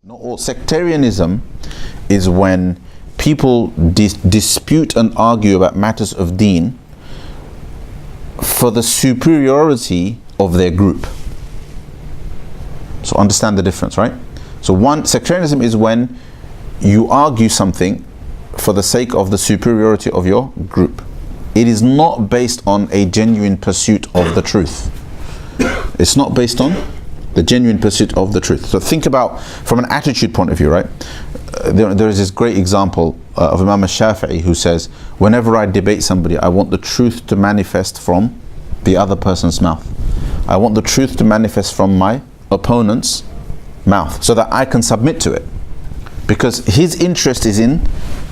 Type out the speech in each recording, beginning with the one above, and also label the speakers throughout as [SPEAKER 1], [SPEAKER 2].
[SPEAKER 1] Not all. Sectarianism is when people dispute and argue about matters of deen for the superiority of their group. So understand the difference, right? So sectarianism is when you argue something for the sake of the superiority of your group. It is not based on a genuine pursuit of the truth. It's not based on the genuine pursuit of the truth. So think about from an attitude point of view, right? There is this great example of Imam al-Shafi'i who says, whenever I debate somebody, I want the truth to manifest from the other person's mouth. I want the truth to manifest from my opponent's mouth so that I can submit to it. Because his interest is in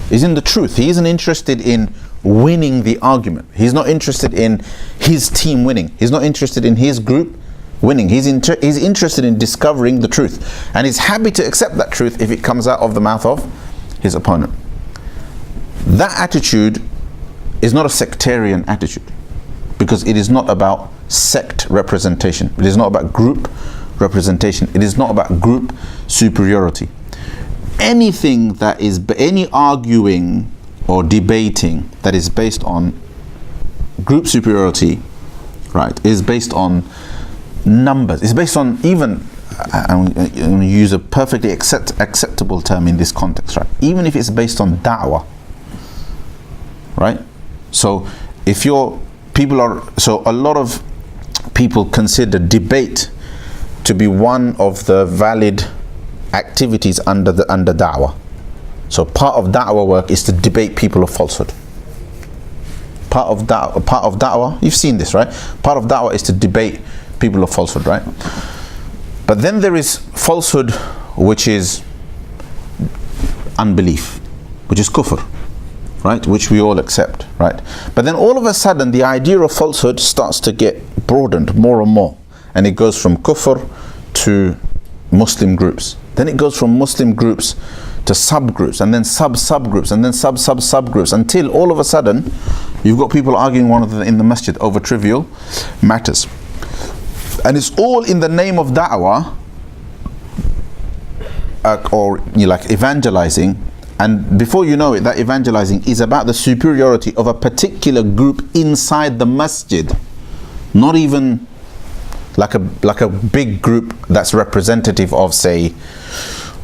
[SPEAKER 1] the truth. He isn't interested in winning the argument. He's not interested in his team winning. He's not interested in his group winning. He's interested in discovering the truth, and he's happy to accept that truth if it comes out of the mouth of his opponent. That attitude is not a sectarian attitude, because it is not about sect representation. It is not about group representation. It is not about group superiority. Anything that is, any arguing or debating that is based on group superiority, right, is based on numbers. It's based on, even, I'm going to use a perfectly acceptable term in this context, right? Even if it's based on da'wah, right? So if a lot of people consider debate to be one of the valid activities under da'wah. So part of da'wah work is to debate people of falsehood. Part of da'wah, you've seen this, right? Part of da'wah is to debate people of falsehood, right? But then there is falsehood, which is unbelief, which is kufr, right? Which we all accept, right? But then all of a sudden the idea of falsehood starts to get broadened more and more, and it goes from kufr to Muslim groups. Then it goes from Muslim groups to subgroups, and then subgroups, and then subgroups, until all of a sudden you've got people arguing one another in the masjid over trivial matters. And it's all in the name of da'wah, or like evangelizing. And before you know it, that evangelizing is about the superiority of a particular group inside the masjid, not even like a big group that's representative of, say,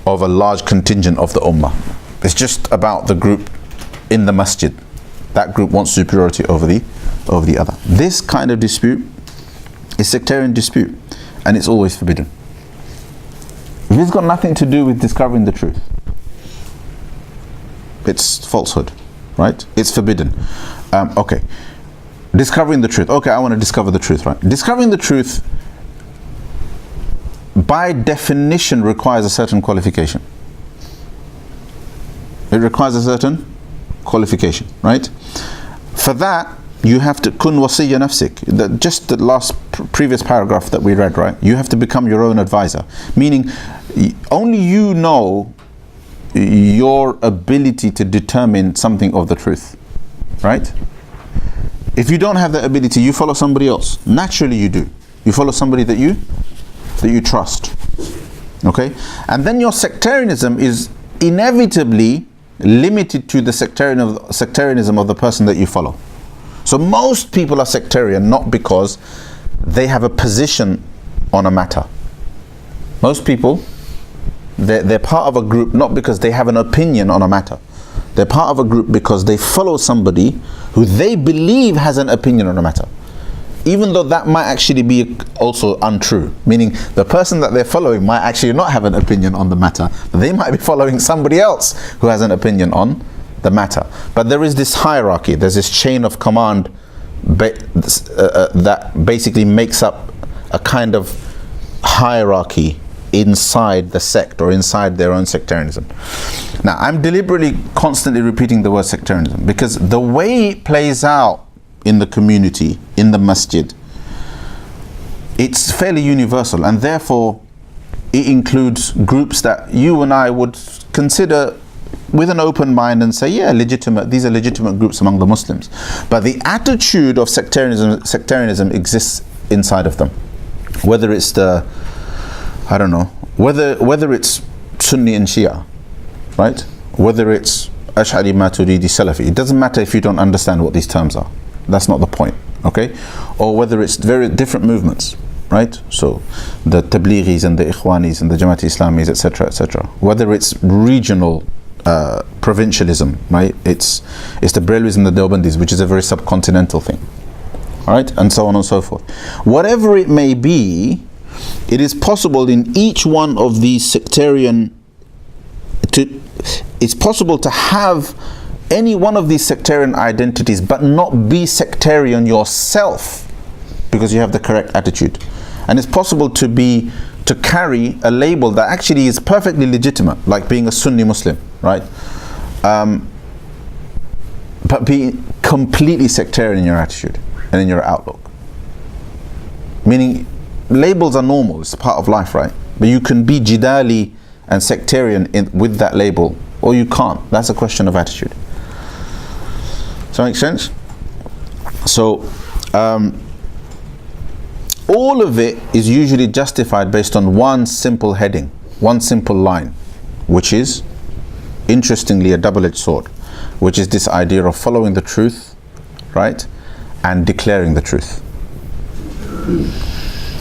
[SPEAKER 1] of a large contingent of the ummah. It's just about the group in the masjid. That group wants superiority over the other. This kind of dispute is sectarian dispute, and it's always forbidden. It's got nothing to do with discovering the truth. It's falsehood, right? It's forbidden. Okay, discovering the truth. Okay, I want to discover the truth, right? Discovering the truth, by definition, requires a certain qualification. It requires a certain qualification, right? For that, you have to kun wasiyya nafsik. Just the last previous paragraph that we read, right? You have to become your own advisor, meaning only you know your ability to determine something of the truth, right? If you don't have that ability, you follow somebody else. Naturally you do. You follow somebody that you trust, okay? And then your sectarianism is inevitably limited to the sectarianism of the person that you follow. So most people are sectarian not because they have a position on a matter. Most people, they're part of a group not because they have an opinion on a matter. They're part of a group because they follow somebody who they believe has an opinion on a matter, even though that might actually be also untrue, meaning the person that they're following might actually not have an opinion on the matter. They might be following somebody else who has an opinion on the matter. But there is this hierarchy, there's this chain of command that basically makes up a kind of hierarchy inside the sect or inside their own sectarianism. Now, I'm deliberately constantly repeating the word sectarianism because the way it plays out in the community, in the masjid, it's fairly universal, and therefore it includes groups that you and I would consider with an open mind and say, yeah, legitimate, these are legitimate groups among the Muslims. But the attitude of sectarianism exists inside of them. Whether it's whether it's Sunni and Shia, right? Whether it's Ash'ari, Maturidi, Salafi, it doesn't matter if you don't understand what these terms are. That's not the point, okay? Or whether it's very different movements, right? So the Tablighis and the Ikhwanis and the Jamaat Islamis, etc., etc. Whether it's regional provincialism, right? It's the Brelwis and the Deobandis, which is a very subcontinental thing, all right? And so on and so forth. Whatever it may be, it is possible in each one of these it's possible to have any one of these sectarian identities but not be sectarian yourself because you have the correct attitude. And it's possible to carry a label that actually is perfectly legitimate, like being a Sunni Muslim, right? But be completely sectarian in your attitude and in your outlook. Meaning, labels are normal, it's a part of life, right? But you can be jidali and sectarian with that label, or you can't. That's a question of attitude. Does that make sense? So, all of it is usually justified based on one simple heading, one simple line, which is, interestingly, a double-edged sword, which is this idea of following the truth, right, and declaring the truth.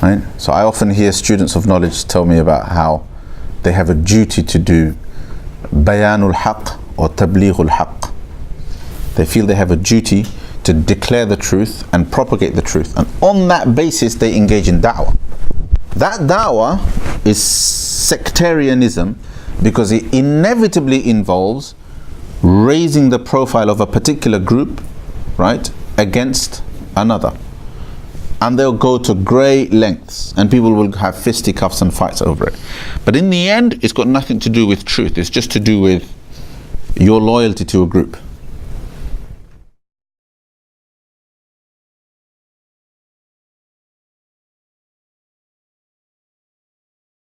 [SPEAKER 1] Right? So I often hear students of knowledge tell me about how they have a duty to do bayanul haqq or tablighul haqq. They feel they have a duty to declare the truth and propagate the truth, and on that basis they engage in da'wah. That da'wah is sectarianism because it inevitably involves raising the profile of a particular group, right, against another. And they'll go to great lengths, and people will have fisticuffs and fights over it. But in the end, it's got nothing to do with truth. It's just to do with your loyalty to a group.